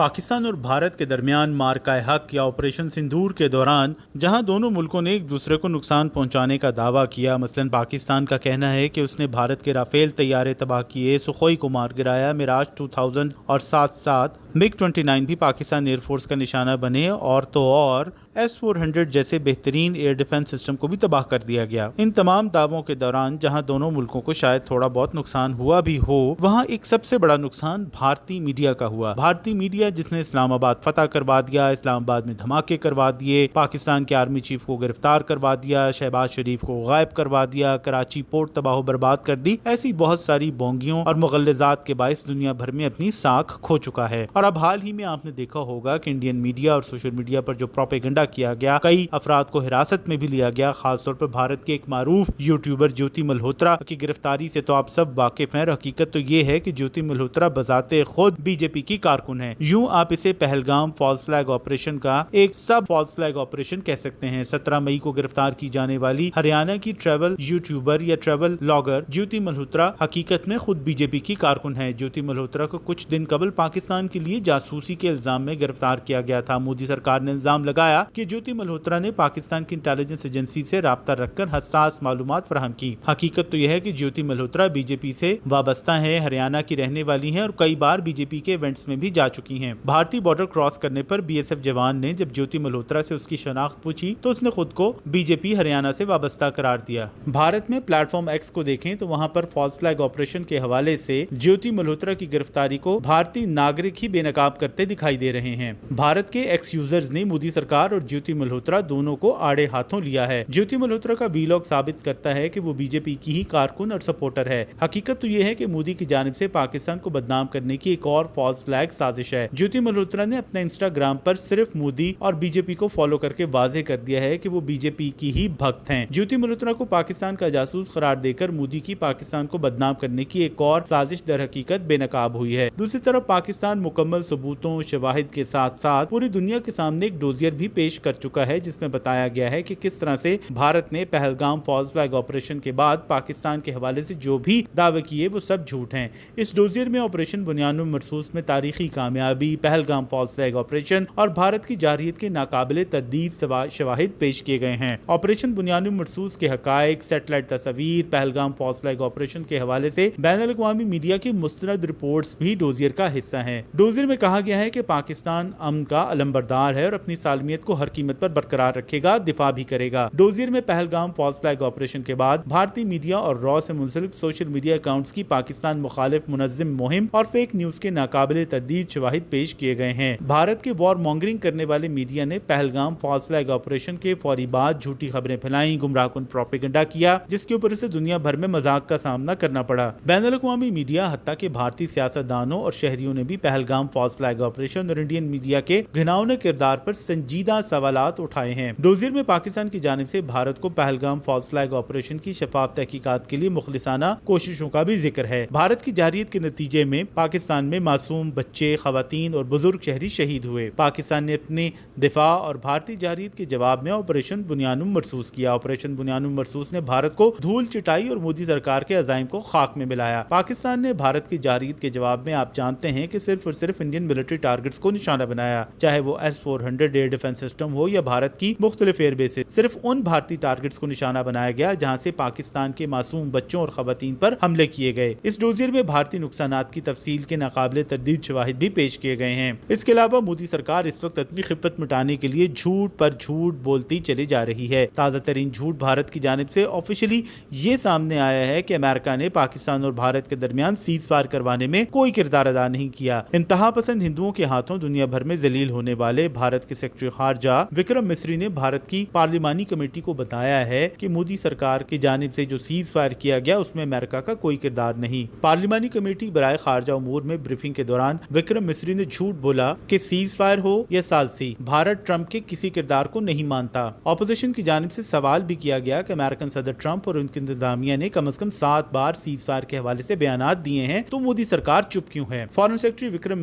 پاکستان اور بھارت کے درمیان مارکہ حق یا آپریشن سندور کے دوران جہاں دونوں ملکوں نے ایک دوسرے کو نقصان پہنچانے کا دعویٰ کیا، مثلا پاکستان کا کہنا ہے کہ اس نے بھارت کے رافیل طیارے تباہ کیے، سخوئی کو مار گرایا، میراج 2000 اور ساتھ ساتھ MiG-29 بھی پاکستان ایئر فورس کا نشانہ بنے اور S-400 جیسے بہترین ایئر ڈیفنس سسٹم کو بھی تباہ کر دیا گیا۔ ان تمام دعووں کے دوران جہاں دونوں ملکوں کو شاید تھوڑا بہت نقصان ہوا بھی ہو، وہاں ایک سب سے بڑا نقصان بھارتی میڈیا کا ہوا۔ بھارتی میڈیا جس نے اسلام آباد فتح کروا دیا، اسلام آباد میں دھماکے کروا دیے، پاکستان کے آرمی چیف کو گرفتار کروا دیا، شہباز شریف کو غائب کروا دیا، کراچی پورٹ تباہ و برباد کر دی، ایسی بہت ساری بونگیوں اور مغلظات کے باعث دنیا بھر میں اپنی ساکھ کھو چکا ہے۔ اور اب حال ہی میں آپ نے دیکھا ہوگا کہ انڈین میڈیا اور سوشل میڈیا پر جو پروپیگنڈا کیا گیا، کئی افراد کو حراست میں بھی لیا گیا، خاص طور پر بھارت کے ایک معروف یوٹیوبر جیوتی ملہوترا کی گرفتاری سے تو آپ سب واقف ہیں۔ حقیقت تو یہ ہے کہ جیوتی ملہوترا بذات خود بی جے پی کی کارکن ہے، یوں آپ اسے پہلگام فالس فلیگ آپریشن کا ایک سب فالس فلیگ آپریشن کہہ سکتے ہیں۔ 17 مئی کو گرفتار کی جانے والی ہریانہ کی ٹریول یوٹیوبر یا ٹریول بلاگر جیوتی ملہوترا حقیقت میں خود بی جے پی کی کارکن ہے۔ جیوتی ملہوترا کو کچھ دن قبل پاکستان کے لیے جاسوسی کے الزام میں گرفتار کیا گیا تھا۔ مودی سرکار نے الزام لگایا کہ جیوتی ملہوترا نے پاکستان کی انٹیلیجنس ایجنسی سے رابطہ رکھ کر حساس معلومات فراہم کی۔ حقیقت تو یہ ہے کہ جیوتی ملہوترا بی جے پی سے وابستہ ہیں، ہریانہ کی رہنے والی ہیں اور کئی بار بی جے پی کے ایونٹس میں بھی جا چکی ہیں۔ بھارتی بارڈر کراس کرنے پر بی ایس ایف جوان نے جب جیوتی ملہوترا سے اس کی شناخت پوچھی تو اس نے خود کو بی جے پی ہریانہ سے وابستہ قرار دیا۔ بھارت میں پلیٹ فارم ایکس کو دیکھیں تو وہاں پر فالس فلیگ آپریشن کے حوالے سے جیوتی ملہوترا کی گرفتاری کو بھارتی ناگرک ہی بے نقاب کرتے دکھائی دے رہے ہیں۔ بھارت کے ایکس یوزرز نے مودی سرکار اور جیوتی ملہوترا دونوں کو آڑے ہاتھوں لیا ہے۔ جیوتی ملہوترا کا ویلاگ ثابت کرتا ہے کہ وہ بی جے پی کی ہی کارکن اور سپورٹر ہے۔ حقیقت تو یہ ہے کہ مودی کی جانب سے پاکستان کو بدنام کرنے کی ایک اور فالس فلیگ سازش ہے۔ جیوتی ملہوترا نے اپنے انسٹاگرام پر صرف مودی اور بی جے پی کو فالو کر کے واضح کر دیا ہے کہ وہ بی جے پی کی ہی بھکت ہیں۔ جیوتی ملہوترا کو پاکستان کا جاسوس قرار دے کر مودی کی پاکستان کو بدنام کرنے کی ایک اور سازش در حقیقت بے نقاب ہوئی ہے۔ دوسری طرف پاکستان مکمل ثبوتوں شواہد کے ساتھ ساتھ پوری دنیا کے سامنے ایک ڈوزیر بھی پیش کر چکا ہے، جس میں بتایا گیا ہے کہ کس طرح سے بھارت نے پہلگام فالس فلیگ آپریشن کے بعد پاکستان کے حوالے سے جو بھی دعوے کیے وہ سب جھوٹ ہیں۔ اس ڈوزیر میں آپریشن بنیان مرصوص میں تاریخی کامیابی، پہلگام فالس فلیگ آپریشن اور بھارت کی جارحیت کے ناقابل تردید شواہد پیش کیے گئے ہیں۔ آپریشن بنیان مرصوص کے حقائق، سیٹلائٹ تصاویر، پہلگام فالس فلیگ آپریشن کے حوالے سے بین الاقوامی میڈیا کی مستند رپورٹس بھی ڈوزیر کا حصہ ہیں۔ ڈوزیر میں کہا گیا ہے کہ پاکستان امن کا علمبردار ہے اور اپنی سالمیت کو ہر قیمت پر برقرار رکھے گا، دفاع بھی کرے گا۔ ڈوزیر میں پہلگام فالس فلیگ آپریشن کے بعد بھارتی میڈیا اور را سے منسلک سوشل میڈیا اکاؤنٹس کی پاکستان مخالف منظم مہم اور فیک نیوز کے ناقابل تردید شواہد پیش کیے گئے ہیں۔ بھارت کے وار مونگرنگ کرنے والے میڈیا نے پہلگام فالس فلیگ آپریشن کے فوری بعد جھوٹی خبریں پھیلائیں، گمراہ کن پروپیگنڈا کیا، جس کے اوپر اسے دنیا بھر میں مذاق کا سامنا کرنا پڑا۔ بین الاقوامی میڈیا حتیٰ کہ بھارتی سیاستدانوں اور شہریوں نے بھی پہلگام فالس فلیگ آپریشن اور انڈین میڈیا کے گھناؤنے کردار پر سنجیدہ سوالات اٹھائے ہیں۔ ڈوزیر میں پاکستان کی جانب سے بھارت کو پہلگام فالس فلیگ آپریشن کی شفاف تحقیقات کے لیے مخلصانہ کوششوں کا بھی ذکر ہے۔ بھارت کی جارحیت کے نتیجے میں پاکستان میں معصوم بچے، خواتین اور بزرگ شہری شہید ہوئے۔ پاکستان نے اپنی دفاع اور بھارتی جارحیت کے جواب میں آپریشن بنیان مرصوص کیا۔ آپریشن بنیان مرصوص نے بھارت کو دھول چٹائی اور مودی سرکار کے عزائم کو خاک میں ملایا۔ پاکستان نے بھارت کی جارحیت کے جواب میں آپ جانتے ہیں کہ صرف اور صرف انڈین ملٹری ٹارگٹس کو نشانہ بنایا، چاہے وہ S-400 ایئر ڈیفنس سسٹم ہو یا بھارت کی مختلف ایئر بیسز۔ صرف ان بھارتی ٹارگٹس کو نشانہ بنایا گیا جہاں سے پاکستان کے معصوم بچوں اور خواتین پر حملے کیے گئے۔ اس ڈوزیر میں بھارتی نقصانات کی تفصیل کے ناقابل تردید شواہد بھی پیش کیے گئے ہیں۔ اس کے علاوہ مودی سرکار اس وقت اپنی خفت مٹانے کے لیے جھوٹ پر جھوٹ بولتی چلی جا رہی ہے۔ تازہ ترین جھوٹ بھارت کی جانب سے آفیشلی یہ سامنے آیا ہے کہ امریکہ نے پاکستان اور بھارت کے درمیان سیز فائر کروانے میں کوئی کردار ادا نہیں کیا۔ انتہا پسند ہندوؤں کے ہاتھوں دنیا بھر میں ذلیل ہونے والے بھارت کے سیکرٹری خارجہ وکرم مسری نے بھارت کی پارلیمانی کمیٹی کو بتایا ہے کہ مودی سرکار کی جانب سے جو سیز فائر کیا گیا اس میں امریکہ کا کوئی کردار نہیں۔ پارلیمانی کمیٹی برائے خارجہ امور میں بریفنگ کے دوران وکرم مسری نے جھوٹ بولا کہ سیز فائر ہو یا ثالثی، بھارت ٹرمپ کے کسی کردار کو نہیں مانتا۔ اپوزیشن کی جانب سے سوال بھی کیا گیا کہ امریکن صدر ٹرمپ اور ان کی انتظامیہ نے کم از کم 7 بار سیز فائر کے حوالے سے بیانات دیے ہیں تو مودی سرکار چپ کیوں ہے۔ Foreign secretary Vikram